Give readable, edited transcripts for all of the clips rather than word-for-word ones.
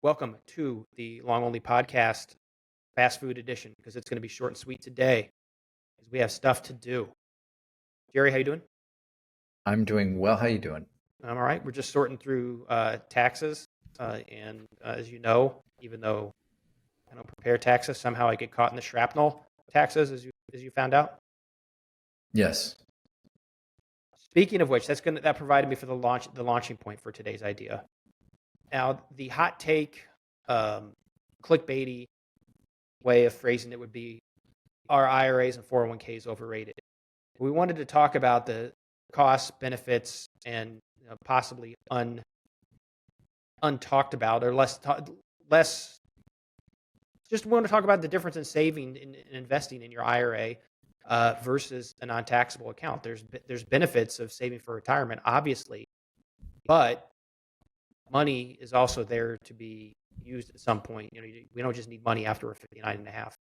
Welcome to the Long Only Podcast, Fast Food Edition, because it's going to be short and sweet today, because we have stuff to do. Jerry, how you doing? I'm doing well. How you doing? I'm all right. We're just sorting through taxes, and as you know, even though I don't prepare taxes, somehow I get caught in the shrapnel taxes, as you found out. Yes. Speaking of which, that provided me for the launching point for today's idea. Now, the hot take, clickbaity way of phrasing it would be, are IRAs and 401ks overrated? We wanted to talk about the costs, benefits, and possibly untalked about or less. Just want to talk about the difference in saving and investing in your IRA versus a non-taxable account. There's benefits of saving for retirement, obviously, but money is also there to be used at some point. We don't just need money after we're 59 and a half.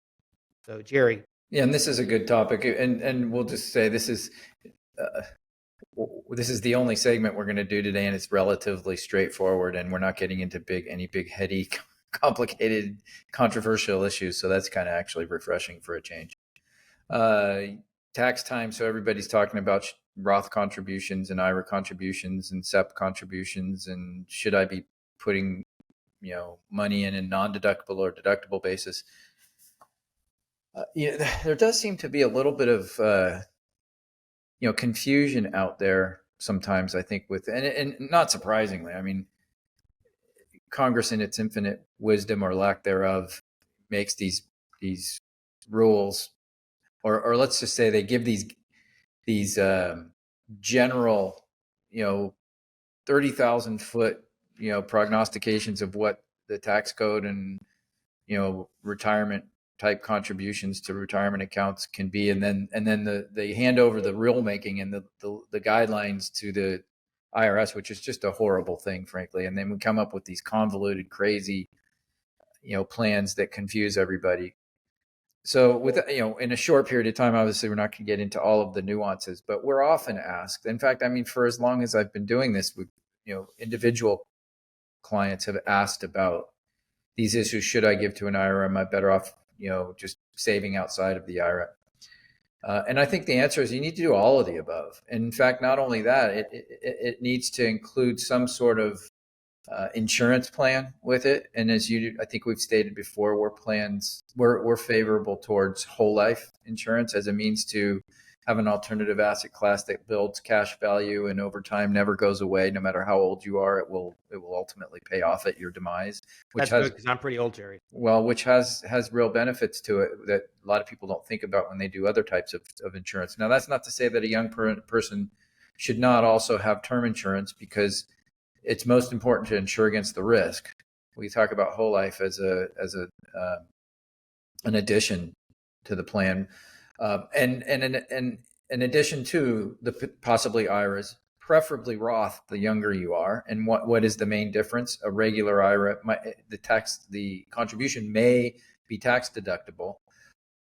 So, Jerry. Yeah, and this is a good topic, and we'll just say this is the only segment we're going to do today, and it's relatively straightforward, and we're not getting into any big heady, complicated, controversial issues. So that's kind of actually refreshing for a change. Tax time, so everybody's talking about Roth contributions and IRA contributions and SEP contributions, and should I be putting money in a non-deductible or deductible basis? There does seem to be a little bit of confusion out there sometimes, I think, and not surprisingly, I mean, Congress in its infinite wisdom or lack thereof makes these rules, or let's just say they give these general 30,000 foot prognostications of what the tax code and retirement type contributions to retirement accounts can be, and then they hand over the rulemaking and the guidelines to the IRS, which is just a horrible thing, frankly. And then we come up with these convoluted, crazy, plans that confuse everybody. So with in a short period of time, obviously we're not going to get into all of the nuances, but we're often asked. In fact, I mean, for as long as I've been doing this, individual clients have asked about these issues. Should I give to an IRA? Am I better off just saving outside of the IRA? And I think the answer is you need to do all of the above. And in fact, not only that, it needs to include some sort of insurance plan with it. And as I think we've stated before, we're favorable towards whole life insurance as a means to have an alternative asset class that builds cash value and over time never goes away. No matter how old you are, it will ultimately pay off at your demise. That's good, because I'm pretty old, Jerry. Well, which has real benefits to it that a lot of people don't think about when they do other types of insurance. Now, that's not to say that a young person should not also have term insurance, because it's most important to insure against the risk. We talk about whole life as an addition to the plan. And in addition to the possibly IRAs, preferably Roth, the younger you are. And what is the main difference? A regular IRA, the contribution may be tax deductible,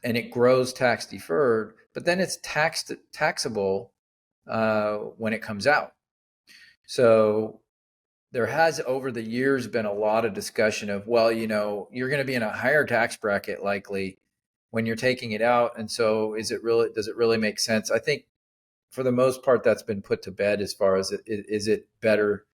and it grows tax deferred, but then it's taxable when it comes out. So there has over the years been a lot of discussion of, well, you're going to be in a higher tax bracket likely when you're taking it out. And so does it really make sense? I think for the most part, that's been put to bed as far as is it better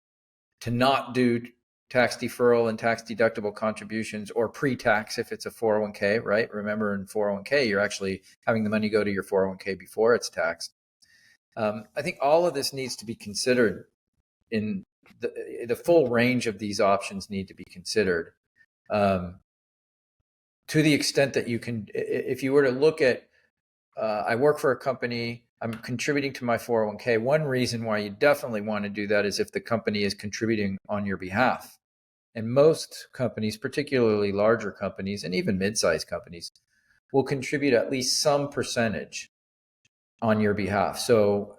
to not do tax deferral and tax deductible contributions or pre-tax if it's a 401k, right? Remember, in 401k, you're actually having the money go to your 401k before it's taxed. I think all of this needs to be considered. In the full range of these options need to be considered. To the extent that you can, if you were to look at, I work for a company, I'm contributing to my 401k. One reason why you definitely want to do that is if the company is contributing on your behalf. And most companies, particularly larger companies and even mid-sized companies, will contribute at least some percentage on your behalf. So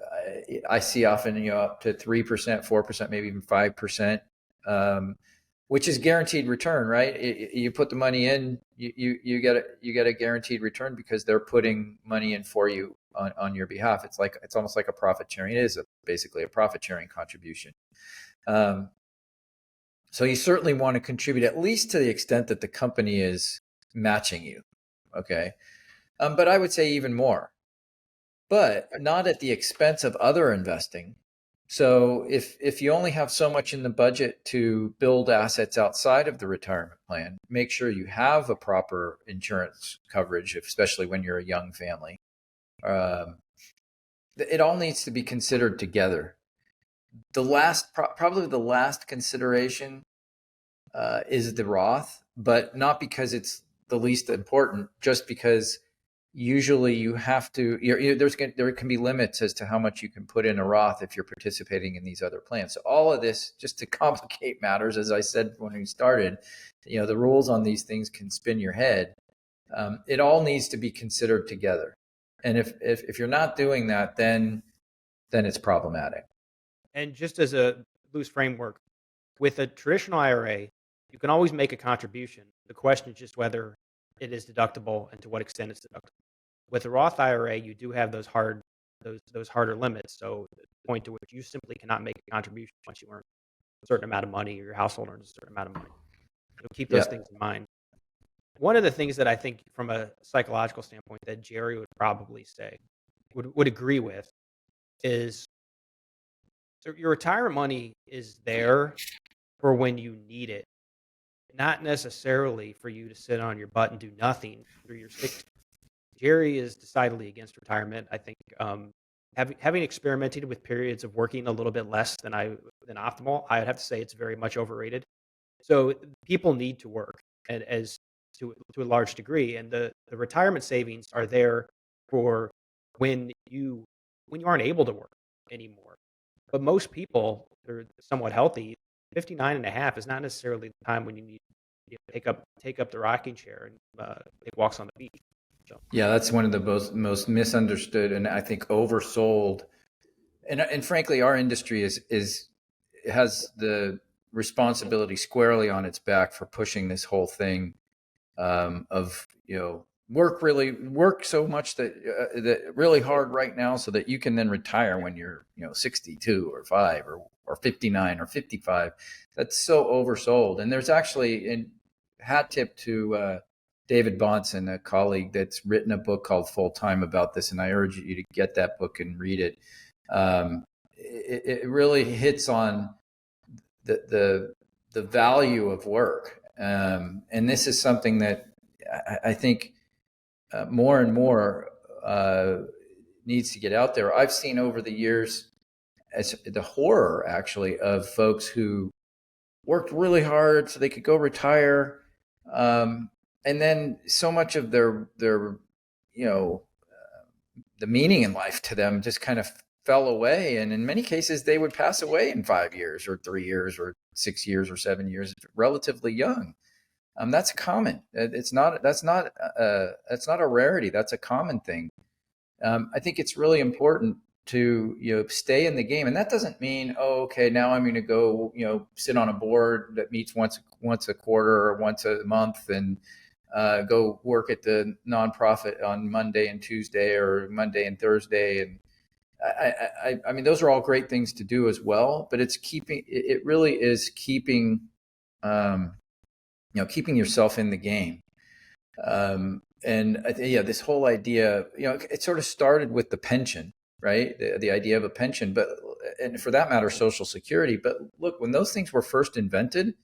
I see often, up to 3%, 4%, maybe even 5%, which is guaranteed return, right? You put the money in, you get a guaranteed return because they're putting money in for you on your behalf. It's almost like a profit sharing. It is basically a profit sharing contribution. So you certainly want to contribute at least to the extent that the company is matching you. Okay. But I would say even more, but not at the expense of other investing. So if you only have so much in the budget to build assets outside of the retirement plan, make sure you have a proper insurance coverage, especially when you're a young family. It all needs to be considered together. Probably the last consideration is the Roth, but not because it's the least important, just because usually you have to, there can be limits as to how much you can put in a Roth if you're participating in these other plans. So all of this, just to complicate matters, as I said when we started, the rules on these things can spin your head. It all needs to be considered together. And if you're not doing that, then it's problematic. And just as a loose framework, with a traditional IRA, you can always make a contribution. The question is just whether it is deductible and to what extent it's deductible. With a Roth IRA, you do have those harder limits. So the point to which you simply cannot make a contribution once you earn a certain amount of money or your household earns a certain amount of money. So keep those things in mind. One of the things that I think from a psychological standpoint that Jerry would probably say, would agree with, is your retirement money is there for when you need it, not necessarily for you to sit on your butt and do nothing through your 60s. Jerry is decidedly against retirement. I think having experimented with periods of working a little bit less than optimal, I would have to say it's very much overrated. So people need to work, and as to a large degree, and the retirement savings are there for when you aren't able to work anymore. But most people are somewhat healthy. 59.5 is not necessarily the time when you need to take up the rocking chair and take walks on the beach. So. Yeah, that's one of the most misunderstood and I think oversold. And frankly, our industry has the responsibility squarely on its back for pushing this whole thing of work so much that really hard right now so that you can then retire when you're 62 or 5 or 59 or 55. That's so oversold. And there's actually a hat tip to David Bahnsen, a colleague that's written a book called Full Time about this, and I urge you to get that book and read it. It really hits on the value of work, and this is something that I think more and more needs to get out there. I've seen over the years as the horror actually of folks who worked really hard so they could go retire. And then so much of their the meaning in life to them just kind of fell away. And in many cases, they would pass away in 5 years or 3 years or 6 years or 7 years, relatively young. That's common. That's not a rarity. That's a common thing. I think it's really important to stay in the game, and that doesn't mean okay, now I'm going to go sit on a board that meets once a quarter or once a month and go work at the nonprofit on Monday and Tuesday or Monday and Thursday. And I mean, those are all great things to do as well, but it really is keeping yourself in the game. And this whole idea, it sort of started with the pension, right? The idea of a pension, and for that matter, Social Security. But look, when those things were first invented,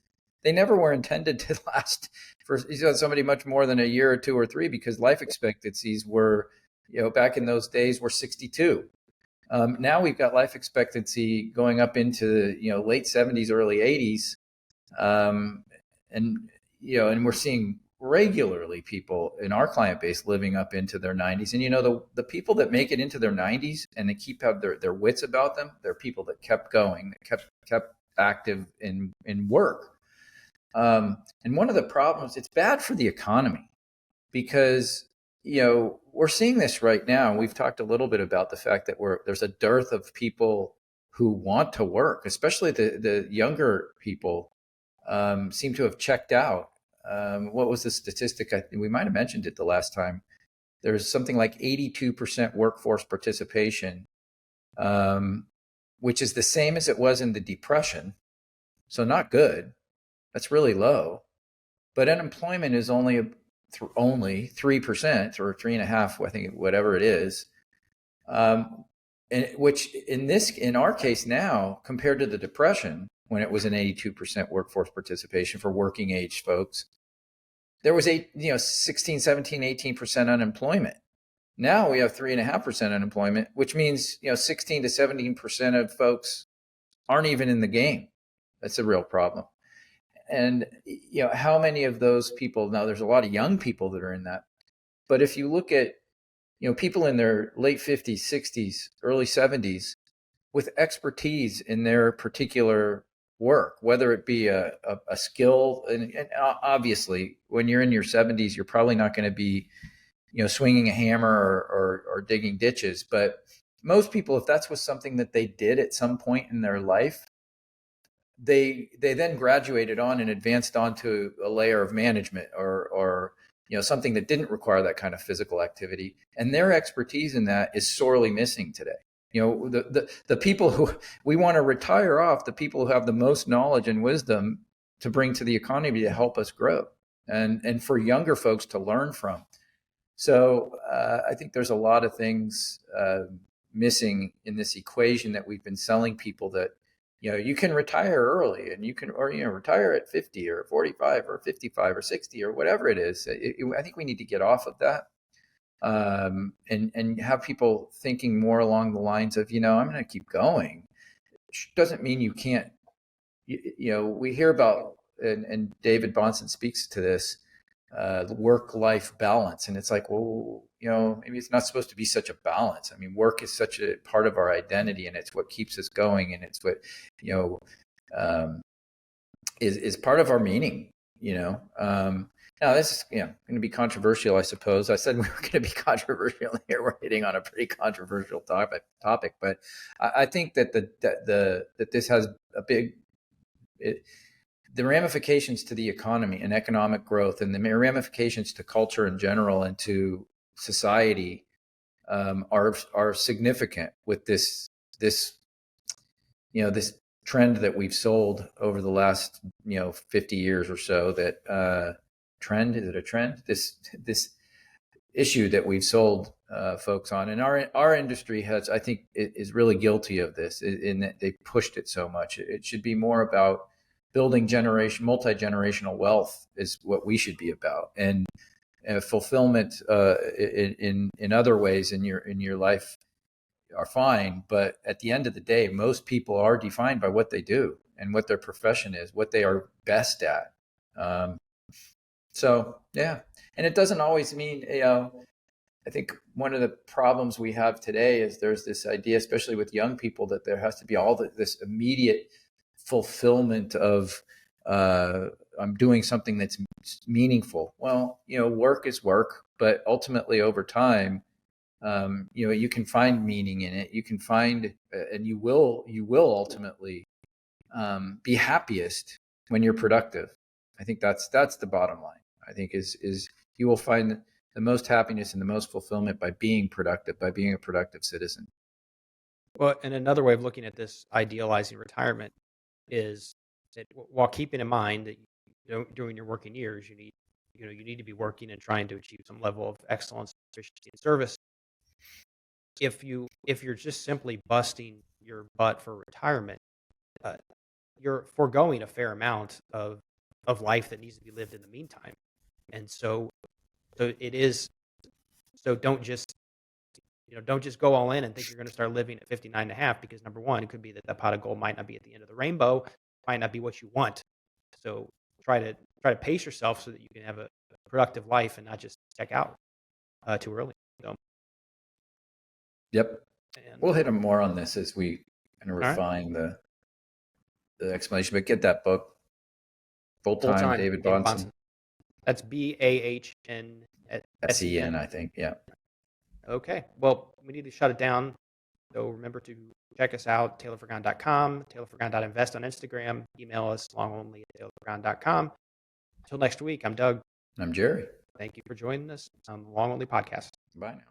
they never were intended to last for somebody much more than a year or 2 or 3, because life expectancies were, back in those days were 62. Now we've got life expectancy going up into late 70s, early 80s, and we're seeing regularly people in our client base living up into their 90s. And the people that make it into their 90s and they have their wits about them, they're people that kept going, that kept active in work. And one of the problems, it's bad for the economy because, we're seeing this right now. We've talked a little bit about the fact that there's a dearth of people who want to work, especially the younger people seem to have checked out. What was the statistic? We might have mentioned it the last time. There's something like 82% workforce participation, which is the same as it was in the Depression. So not good. That's really low. But unemployment is only 3% or 3.5%, I think, whatever it is. And which in our case now, compared to the Depression, when it was an 82% workforce participation for working age folks, there was 16, 17, 18% unemployment. Now we have 3.5% unemployment, which means 16 to 17% of folks aren't even in the game. That's a real problem. And how many of those people, now there's a lot of young people that are in that, but if you look at people in their late 50s, 60s, early 70s with expertise in their particular work, whether it be a skill, and obviously when you're in your 70s, you're probably not going to be swinging a hammer or digging ditches. But most people, if that's was something that they did at some point in their life, they then graduated on and advanced onto a layer of management or something that didn't require that kind of physical activity, and their expertise in that is sorely missing today. The people who we want to retire off, the people who have the most knowledge and wisdom to bring to the economy to help us grow, and for younger folks to learn from. So I think there's a lot of things missing in this equation that we've been selling people, that you can retire early, and you can, or retire at 50 or 45 or 55 or 60 or whatever it is. I think we need to get off of that, and have people thinking more along the lines of, I'm going to keep going. Doesn't mean you can't. We hear about, and David Bahnsen speaks to this, work-life balance, and it's like, well, maybe it's not supposed to be such a balance. I mean, work is such a part of our identity, and it's what keeps us going, and it's what is part of our meaning. Now this is going to be controversial, I suppose. I said we were going to be controversial here. We're hitting on a pretty controversial topic, but I think that that this has a big. The ramifications to the economy and economic growth, and the ramifications to culture in general and to society are significant with this trend that we've sold over the last 50 years or so. That trend, is it a trend? This issue that we've sold folks on, and our industry has, I think, is really guilty of this, in that they pushed it so much. It should be more about building multi-generational wealth is what we should be about, and fulfillment in other ways in your life are fine. But at the end of the day, most people are defined by what they do and what their profession is, what they are best at. So yeah, and it doesn't always mean, I think one of the problems we have today is there's this idea, especially with young people, that there has to be this immediate fulfillment of I'm doing something that's meaningful. Well, work is work, but ultimately over time, you can find meaning in it. You can find, and you will ultimately be happiest when you're productive. I think that's the bottom line. I think is you will find the most happiness and the most fulfillment by being productive, by being a productive citizen. Well, and another way of looking at this idealizing retirement is that, while keeping in mind that during your working years, you need to be working and trying to achieve some level of excellence, efficiency, and service. If you're just simply busting your butt for retirement, you're foregoing a fair amount of life that needs to be lived in the meantime. And so it is. So don't just go all in and think you're going to start living at 59.5, because number one, it could be that the pot of gold might not be at the end of the rainbow, might not be what you want. So try to pace yourself so that you can have a productive life and not just check out too early. So, yep. And we'll hit more on this as we kind of refine the explanation. But get that book, Full Time, David Bahnsen. That's BAHN. SEN, I think. Yeah. Okay. Well, we need to shut it down. So remember to check us out, taylorfrigon.com, taylorfrigon.invest on Instagram. Email us, longonly@taylorfrigon.com. Until next week, I'm Doug. I'm Jerry. Thank you for joining us on the Long Only Podcast. Bye now.